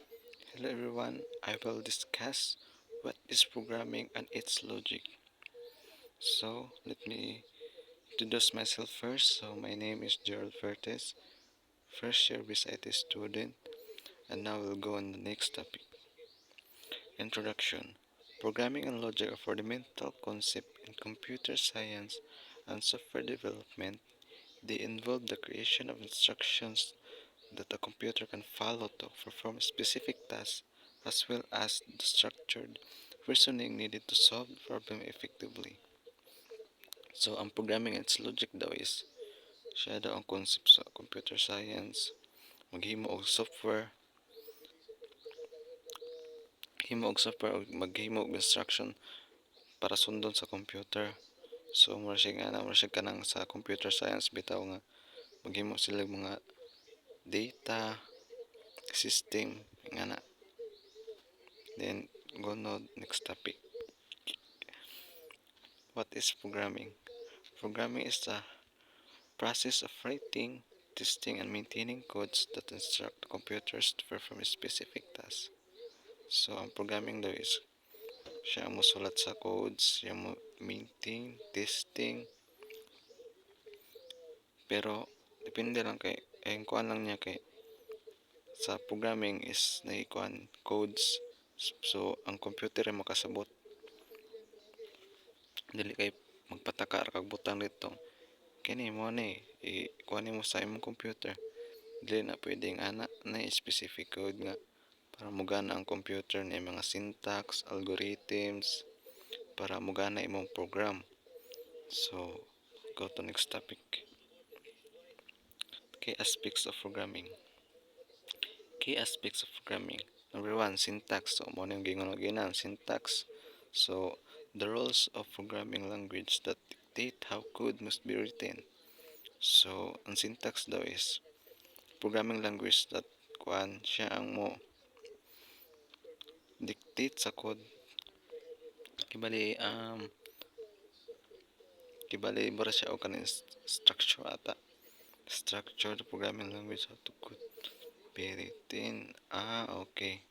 Hello everyone, I will discuss what is programming and its logic. So let me introduce myself first. So my name is Gerald Vertes, first year BSIT student, and now we'll go on the next topic. Introduction. Programming and logic are fundamental concepts in computer science and software development. They involve the creation of instructions that a computer can follow to perform specific tasks, as well as the structured reasoning needed to solve the problem effectively. So, ang programming and its logic daw is siya daw ang concept sa computer science. Maghimo og software, maghimo og instruction para sundon sa computer. So, mura siya kanang sa computer science bitaw nga maghimo sila mga data, system, nga na. Then, go no next topic. What is programming? Programming is the process of writing, testing, and maintaining codes that instruct computers to perform a specific task. So, ang programming daw is siya mo sulat sa codes, siya mo maintain, testing, pero depende lang kay, kuan lang niya kay sa programming is naikuan codes. So, ang computer ay makasabot. Dili kay magpataka ra kag butang dito. Kini mo ni kuan mo sa imong computer. Dili na pwedeng ana na specific code nga para mugana ang computer na mga syntax, algorithms para mugana imong program. So, go to next topic. Key aspects of programming. Key aspects of programming. Number one, syntax. So, mo nang gingon ginan syntax. So, the rules of programming language that dictate how code must be written. So, ang syntax daw is programming language that kuan siya ang mo dictate sa code. Kibali bara siya o kanin structure ata. Structured programming language how to code be written. Okay.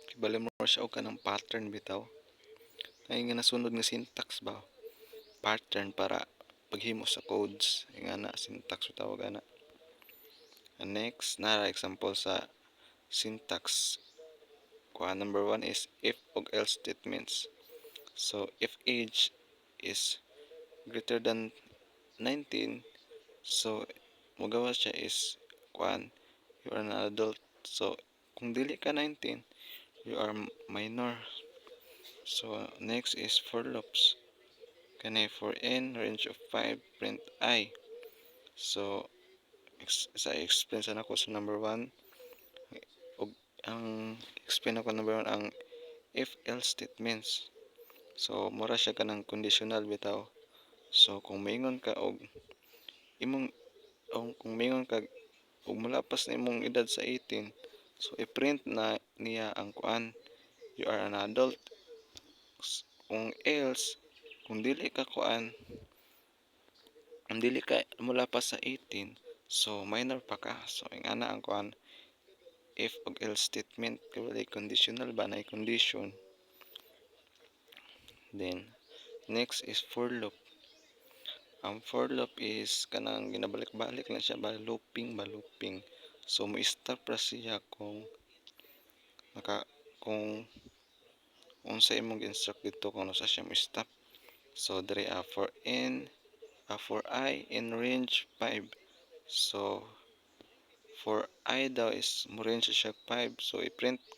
Kibali mo siya o kanang pattern bitaw. Ay nga nasunod nga syntax ba? Pattern para paghimo sa codes. Nga na syntax tawag ana. And next, nara example sa syntax. Kuha number 1 is if og else statements. So if age is greater than 19, so magawa siya is kuan you are an adult. So kung dili ka 19, you are minor. So next is for loops. Kani for n range of 5 print I. So sa explain sana ko sa number 1 og ang explain ako number 1 ang if else statements. So mura siya kanang conditional bitaw. So kung maingon ka og imong kung maingon ka og molapas na imong edad sa 18, so i-print na niya ang kuan you are an adult. Kung else kung dili ka kuan kung dili ka molapas sa 18, so minor pa ka. So ingana ang kuan if og else statement kay conditional ba na condition. Then next is for loop. Ang for loop is kanang ginabalik-balik lang siya ba looping. So mo stop ra siya kung unsa imong gi-instruct dito kung ano sa siya mo stop. So diri for I in range 5. So for I daw is mo range siya 5. So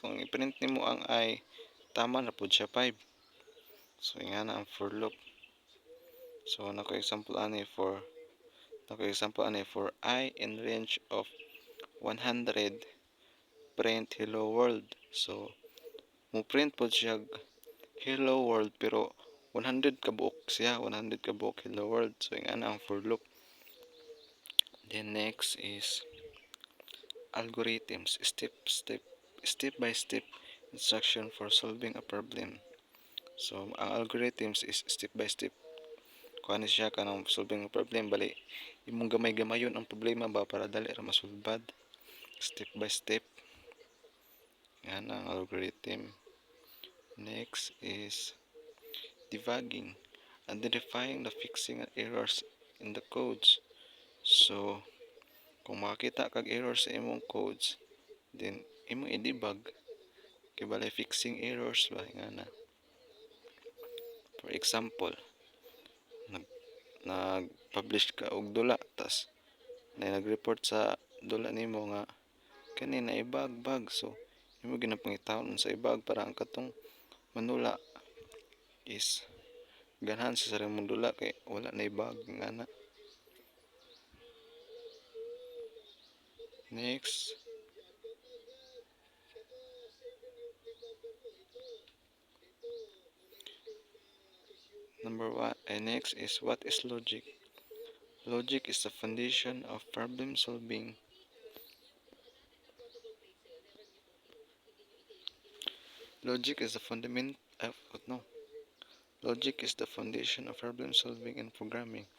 kung i-print nimo ang I, tama na pud siya 5. So ingana ang for loop. So nako example ani for I in range of 100 print hello world. So mo print po siya hello world pero 100 kabuok siya, 100 kabuok hello world. So ingana ang for loop. Then next is algorithms, step by step instruction for solving a problem. So ang algorithms is step by step kuha ni siya kanang solving ng problem bali imong gamay-gamayon ang problema ba para dali ra masulbad step by step. Yan ang algorithm. Next is debugging, identifying the fixing and errors in the codes. So kung makakita kag errors sa imong codes, then imong i-debug kay balay fixing errors ba nga na. For example, nag-publish ka og dula tas nag-report sa dula nimo nga kani na ibag-bag, so imo ginapangitawon sa ibag para ang katong manula is ganahan sa sarong mong dula kay wala na ibag nga na. Next, next is what is logic? Logic is the foundation of problem solving. Logic is the fundament no. Logic is the foundation of problem solving and programming.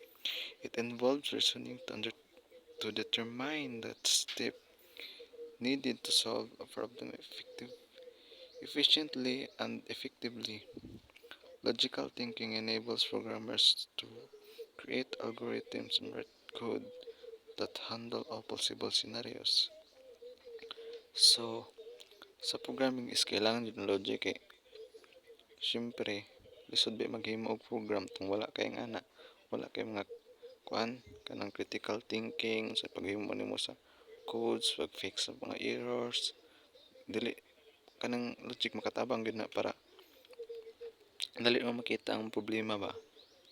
It involves reasoning to determine the step needed to solve a problem efficiently and effectively. Logical thinking enables programmers to create algorithms and write code that handle all possible scenarios. So, sa programming is kailangan yun ng logic eh. Siyempre, lisod ba maghimo og program tong wala kay ana, wala kay mga kuan kanang critical thinking sa paghimo nimo sa codes, pag-fix sa mga errors, dili kanang logic makatabang gid na para dali mo makita ang problema ba.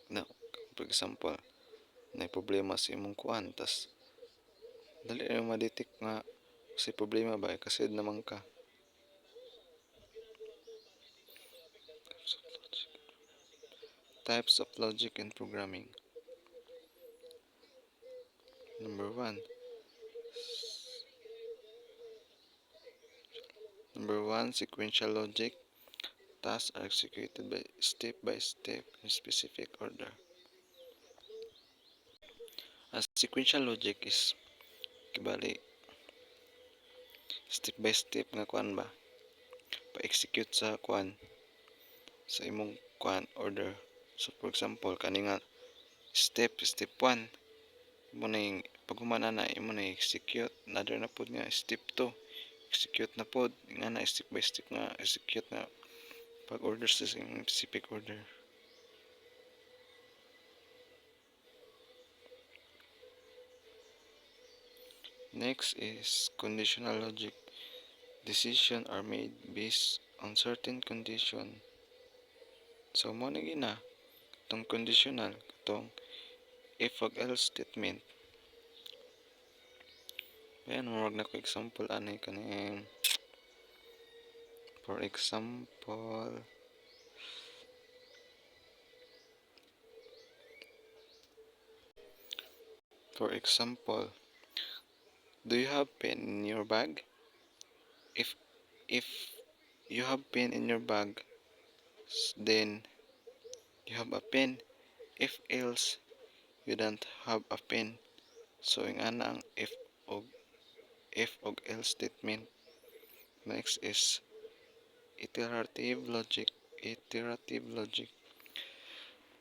Na, for example, na problema sa imong kuan tas dali mo ma-detect nga si problema ba kasi naman ka. Types of logic in programming. Number one, sequential logic. Tasks are executed by step in specific order. A sequential logic is kibali step by step nga kuan ba pa-execute sa kuan sa imong kuan order. So for example kani nga step 1 imo na yung paghumana na imo na execute another na pod nga step 2 execute na pod nga na step by step nga execute na pag order sa specific order. Next is conditional logic. Decisions are made based on certain condition. So mo na gina itong conditional itong if or else statement. Ayan, marag na ko example anay kaning for example, do you have pen in your bag? If you have pen in your bag, then you have a pen. If else, you don't have a pen. So yung ana ang if og else statement. Next is iterative logic.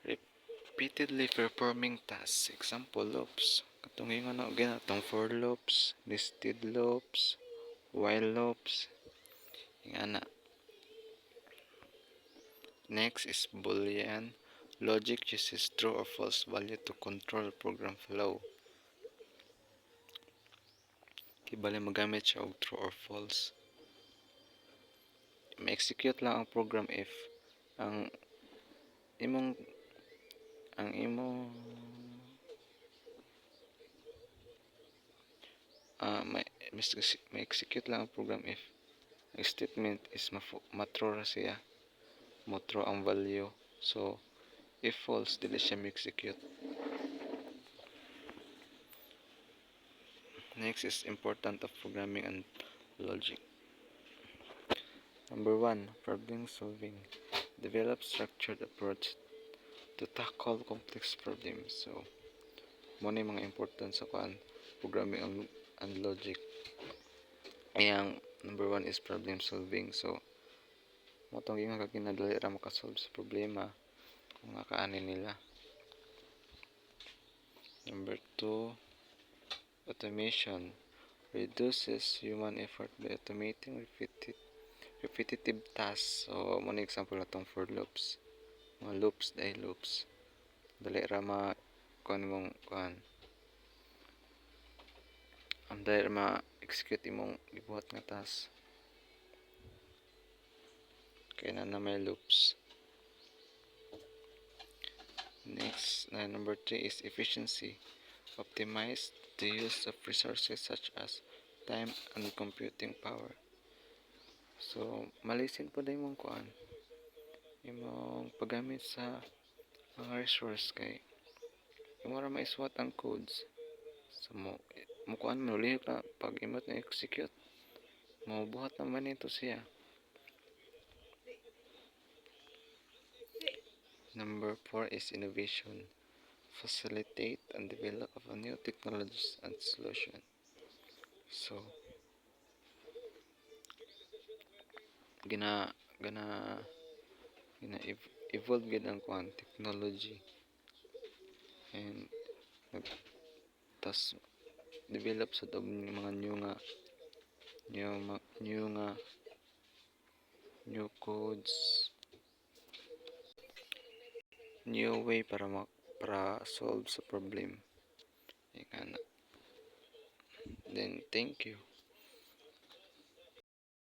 Repeatedly performing tasks. Example loops. Katong ingon na gina tong for loops, nested loops, while loops. Yung ana. Next is Boolean. Logic uses true or false value to control program flow. Kibali magamit siya og true or false. Ma-execute lang ang program if ang imong ma-execute lang ang program if ang statement is ma-true ra siya, mo-true ang value. So if false dili siya ma-execute. Next is important of programming and logic. Number 1, problem solving. Develop structured approach to tackle complex problems. So mo na yung mga important sa kuan programming and logic. Ayang number one is problem solving. So mo tong yung kaginadali ra makasolve sa problema kung kaanin nila. Number two, automation reduces human effort by automating repetitive tasks. So mo na example natong for loops, mga loops dahil loops dali ra ma kuan mong kuan ang dali ra ma execute imong gibuhat nga task kaya na may loops. Next, number three is efficiency. Optimize the use of resources such as time and computing power. So, malisin po na imong kuan, imong paggamit sa mga resource kay imo ra maiswat ang codes. So, mo kuan mo lihok na pag imot na execute, mabuhat naman ito siya. Number four is innovation. Facilitate and develop of new technologies and solutions. So, gina gina gina evolve gid ang kuan technology and tas develop sa og mga new codes, new way para solve sa problem. Then thank you.